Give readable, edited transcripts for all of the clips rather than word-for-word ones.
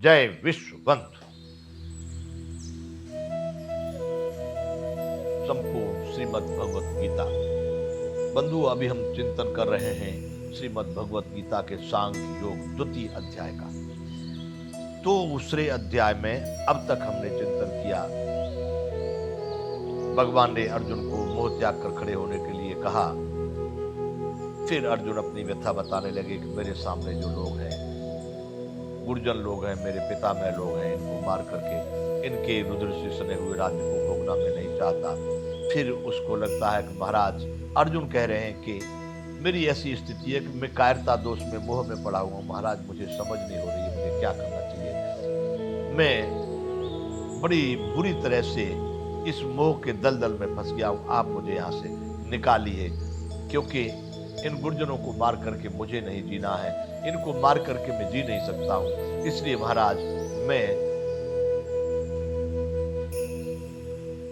जय विश्वबंधु। संपूर्ण श्रीमद् भगवत गीता बंधु, अभी हम चिंतन कर रहे हैं श्रीमद् भगवत गीता के सांख्य योग द्वितीय अध्याय का। तो दूसरे अध्याय में अब तक हमने चिंतन किया, भगवान ने अर्जुन को मोह त्याग कर खड़े होने के लिए कहा। फिर अर्जुन अपनी व्यथा बताने लगे कि मेरे सामने जो लोग हैं, गुर्जन लोग हैं, मेरे पिता में लोग हैं, इनको मार करके इनके रुद्र से सने हुए राज्य को भोगना मैं नहीं चाहता। फिर उसको लगता है कि महाराज, अर्जुन कह रहे हैं कि मेरी ऐसी स्थिति है कि मैं कायरता दोष में मोह में पड़ा हुआ हूं, महाराज मुझे समझ नहीं हो रही है मुझे क्या करना चाहिए। मैं बड़ी बुरी तरह से इस मोह के दलदल में फंस गया हूं, आप मुझे यहाँ से निकालिए, क्योंकि इन गुर्जनों को मार करके मुझे नहीं जीना है, इनको मार करके मैं जी नहीं सकता हूं। इसलिए महाराज,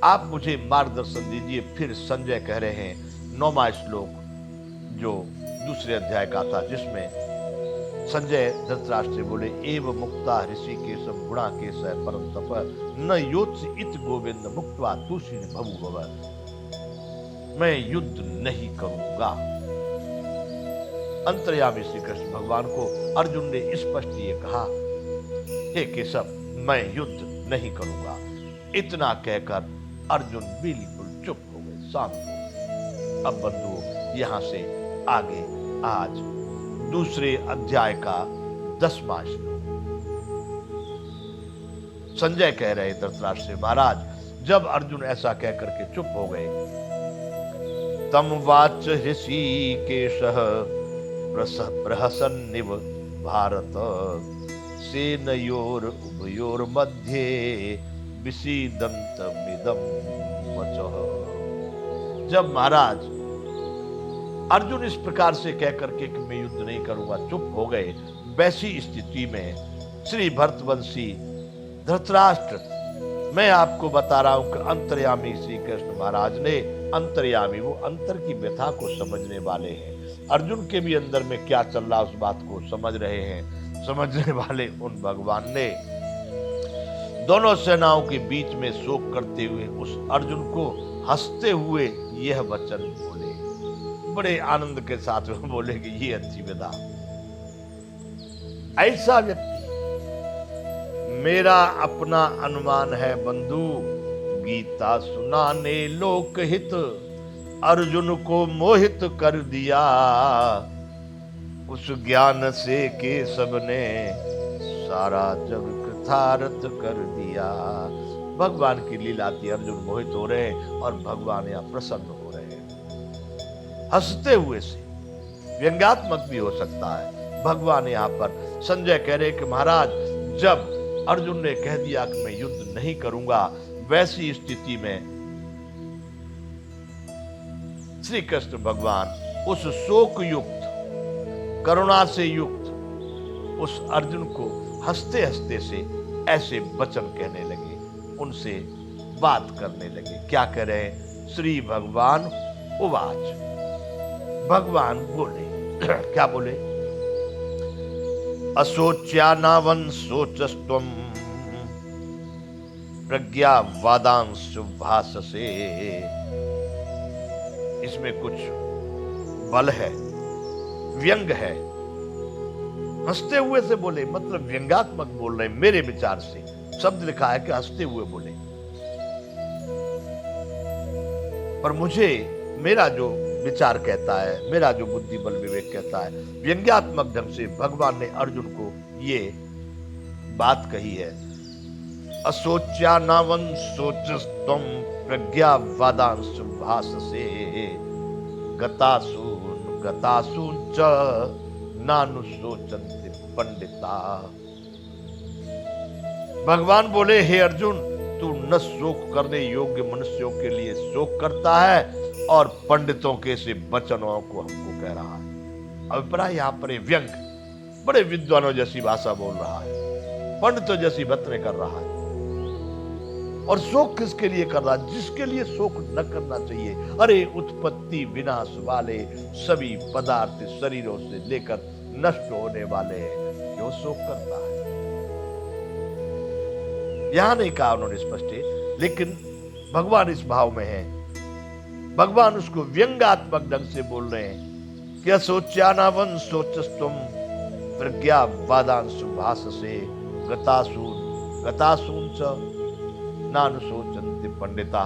आप मुझे मार्गदर्शन दीजिए। फिर संजय कह रहे हैं 9वां श्लोक, जो दूसरे अध्याय का था, जिसमें संजय धृतराष्ट्र से बोले, एव मुक्ता ऋषिकेश गुणा केश परम तप न योत्स इत गोविंद मुक्त्वा तुषिण भवु भव। मैं युद्ध नहीं करूंगा। अंतर्यामी श्री कृष्ण भगवान को अर्जुन ने स्पष्ट ये कहा, हे केशव, मैं युद्ध नहीं करूंगा। इतना कहकर अर्जुन बिल्कुल चुप हो गए, शांत हो गए। अब बंधु, यहां से आगे आज दूसरे अध्याय का 10वां श्लोक। संजय कह रहे धृतराष्ट्र से, महाराज जब अर्जुन ऐसा कह करके चुप हो गए, तम वाच ऋषिकेशः प्रहसन्निव भारत सेनयोर उभयोर मध्ये विषीदन्तमिदं वचः। जब महाराज अर्जुन इस प्रकार से कह करके कि मैं युद्ध नहीं करूंगा चुप हो गए, वैसी स्थिति में श्री भरतवंशी धृतराष्ट्र, मैं आपको बता रहा हूं कि अंतर्यामी श्री कृष्ण महाराज ने, अंतर्यामी वो अंतर की व्यथा को समझने वाले हैं, अर्जुन के भी अंदर में क्या चल रहा उस बात को समझ रहे हैं, समझने वाले उन भगवान ने दोनों सेनाओं के बीच में शोक करते हुए उस अर्जुन को हंसते हुए यह वचन बोले, बड़े आनंद के साथ में बोले कि ये अच्छी विदा। ऐसा व्यक्ति, मेरा अपना अनुमान है बंधु, गीता सुनाने लोकहित अर्जुन को मोहित कर दिया, उस ज्ञान से केशव ने सारा जग कृतार्थ कर दिया। भगवान की लीला थी, अर्जुन मोहित हो रहे हैं और भगवान यहाँ प्रसन्न हो रहे हैं, हंसते हुए से, व्यंग्यात्मक भी हो सकता है। भगवान यहाँ पर संजय कह रहे कि महाराज, जब अर्जुन ने कह दिया कि मैं युद्ध नहीं करूंगा, वैसी स्थिति में श्री कृष्ण भगवान उस शोक युक्त, करुणा से युक्त उस अर्जुन को हंसते हंसते से ऐसे वचन कहने लगे, उनसे बात करने लगे। क्या कह रहे हैं? श्री भगवान उवाच, भगवान बोले क्या बोले? असोच्यानावन सोचस्त्वम प्रज्ञावादांशु भाससे। इसमें कुछ बल है, व्यंग है, हंसते हुए से बोले, मतलब व्यंग्यात्मक बोल रहे, मेरे विचार से शब्द लिखा है कि हंसते हुए बोले। पर मुझे, मेरा जो विचार कहता है, मेरा जो बुद्धि बल विवेक कहता है, व्यंग्यात्मक ढंग से भगवान ने अर्जुन को ये बात कही है। असोच्यानावन सोचस्त्वम प्रज्ञावादांशु भाससे गतासून च नानुशोचन्ति पंडिता। भगवान बोले, हे अर्जुन, तू न शोक करने योग्य मनुष्यों के लिए शोक करता है और पंडितों के से वचनों को हमको कह रहा है। अभिप्राय यहाँ पर व्यंग, बड़े विद्वानों जैसी भाषा बोल रहा है, पंडितों जैसी बातें कर रहा है। और शोक किसके लिए कर रहा? जिसके लिए शोक न करना चाहिए। अरे उत्पत्ति विनाश वाले सभी पदार्थ शरीरों से लेकर नष्ट होने वाले हैं, क्यों शोक करता है? यहां नहीं कहा उन्होंने स्पष्ट, लेकिन भगवान इस भाव में है। भगवान उसको व्यंग्यात्मक ढंग से बोल रहे हैं कि असोच्यानावन सोचस्तुम प्रज्ञा वादांशु भास से गतासून च नानुशोचन्ति पंडिता।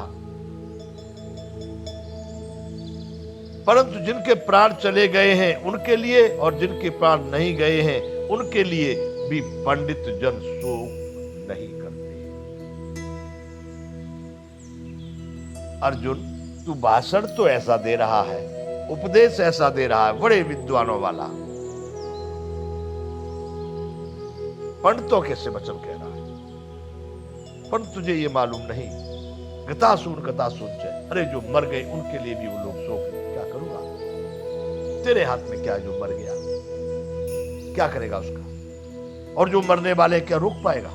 परंतु जिनके प्राण चले गए हैं उनके लिए और जिनके प्राण नहीं गए हैं उनके लिए भी पंडित जन शोक नहीं करते। अर्जुन, तू भाषण तो ऐसा दे रहा है, उपदेश ऐसा दे रहा है, बड़े विद्वानों वाला, पंडितों के से वचन कह रहा है, पर तुझे ये मालूम नहीं गतासून च, अरे जो मर गए उनके लिए भी वो लोग शोक क्या करूंगा, तेरे हाथ में क्या, जो मर गया क्या करेगा उसका, और जो मरने वाले क्या रोक पाएगा,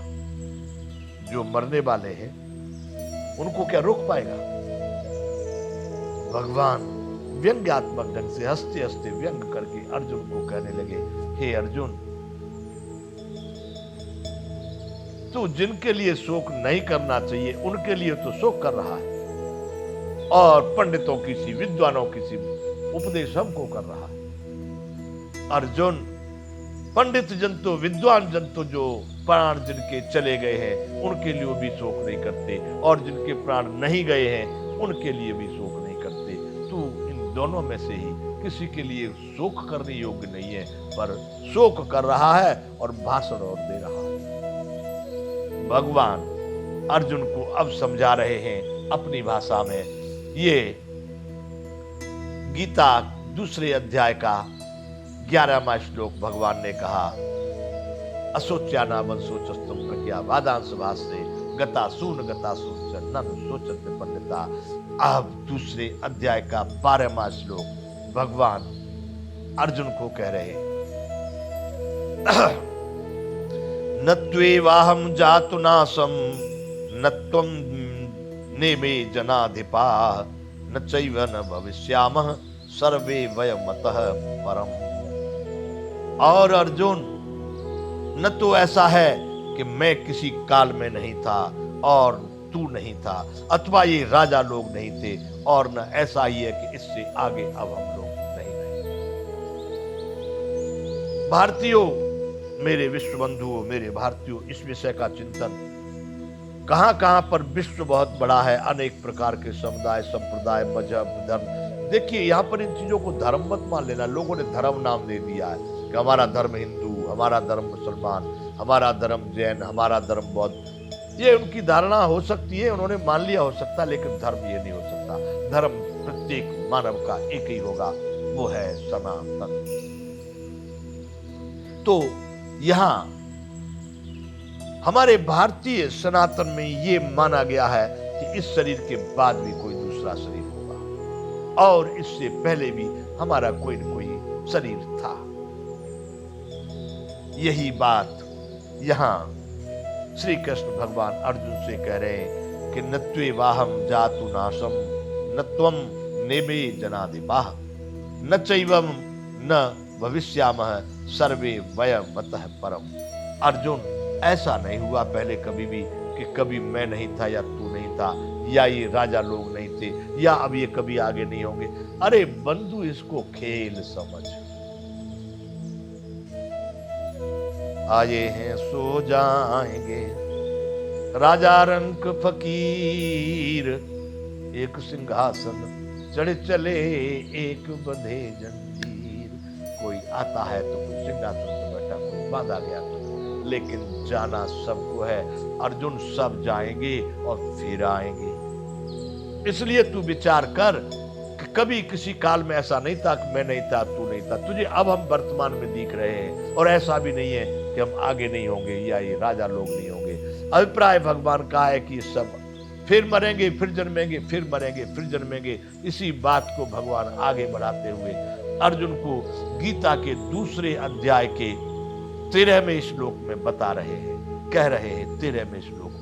जो मरने वाले हैं उनको क्या रोक पाएगा। भगवान व्यंग्यात्मक ढंग से हंसते हंसते व्यंग करके अर्जुन को कहने लगे, हे अर्जुन, तू जिनके लिए शोक नहीं करना चाहिए उनके लिए तो शोक कर रहा है, और पंडितों की सी, विद्वानों की सी उपदेश हमको कर रहा है। अर्जुन, पंडित जन तो, विद्वान जन तो जो प्राण जिनके चले गए हैं उनके लिए भी शोक नहीं करते, और जिनके प्राण नहीं गए हैं उनके लिए भी शोक नहीं करते। तू इन दोनों में से ही किसी के लिए शोक करने योग्य नहीं है, पर शोक कर रहा है और भाषण और दे रहा है। भगवान अर्जुन को अब समझा रहे हैं अपनी भाषा में। ये गीता दूसरे अध्याय का 11वां श्लोक भगवान ने कहा, असोच्यानावन सोचस्तुम प्रज्ञा वादांश भास्ते गतासून च ननु सोचन्ति पंडिता। अब दूसरे अध्याय का 12वां श्लोक भगवान अर्जुन को कह रहे हैं, न त्वेवाहं जातु नासं न त्वं नेमे जनाधिपा न चैव न भविष्यामः सर्वे वयमतः परम। और अर्जुन, न तो ऐसा है कि मैं किसी काल में नहीं था और तू नहीं था, अथवा ये राजा लोग नहीं थे, और न ऐसा ही है कि इससे आगे अब हम लोग नहीं रहे। भारतीयों, मेरे विश्व बंधुओं, मेरे भारतीयों, इस विषय का चिंतन कहां कहां पर विश्व बहुत बड़ा है, अनेक प्रकार के समुदाय, संप्रदाय, मजहब, धर्म। देखिए यहाँ पर इन चीजों को धर्म मत मान लेना। लोगों ने धर्म नाम दे दिया है कि हमारा धर्म हिंदू, हमारा धर्म मुसलमान, हमारा धर्म जैन, हमारा धर्म बौद्ध। ये उनकी धारणा हो सकती है, उन्होंने मान लिया हो सकता, लेकिन धर्म ये नहीं हो सकता। धर्म प्रत्येक मानव का एक ही होगा, वो है सनातन। तो यहां हमारे भारतीय सनातन में ये माना गया है कि इस शरीर के बाद भी कोई दूसरा शरीर होगा, और इससे पहले भी हमारा कोई न कोई शरीर था। यही बात यहां श्री कृष्ण भगवान अर्जुन से कह रहे हैं कि नत्वेवाहं जातु नाशम न त्वं नेमे जनाधिपाः न चैवं न भविष्यामः सर्वे वयमतः परम। अर्जुन, ऐसा नहीं हुआ पहले कभी भी कि कभी मैं नहीं था या तू नहीं था, या ये राजा लोग नहीं थे, या अब ये कभी आगे नहीं होंगे। अरे बंधु, इसको खेल समझ। आए हैं सो जाएंगे, राजा रंक फकीर, एक सिंहासन चढ़े चले एक बंधे जंजीर। कोई आता है तो कोई सिंहासन पे बैठा, कोई बांधा गया तो, लेकिन जाना सबको है। अर्जुन, सब जाएंगे और फिर आएंगे। इसलिए तू विचार कर कि कभी किसी काल में ऐसा नहीं था कि मैं नहीं था, तू नहीं था। तुझे अब हम वर्तमान में दिख रहे हैं, और ऐसा भी नहीं है कि हम आगे नहीं होंगे या ये राजा लोग नहीं होंगे। अभिप्राय भगवान का है कि सब फिर मरेंगे, फिर जन्मेंगे, फिर मरेंगे, फिर जन्मेंगे। इसी बात को भगवान आगे बढ़ाते हुए अर्जुन को गीता के दूसरे अध्याय के 13वें श्लोक में बता रहे हैं, कह रहे हैं 13वें श्लोक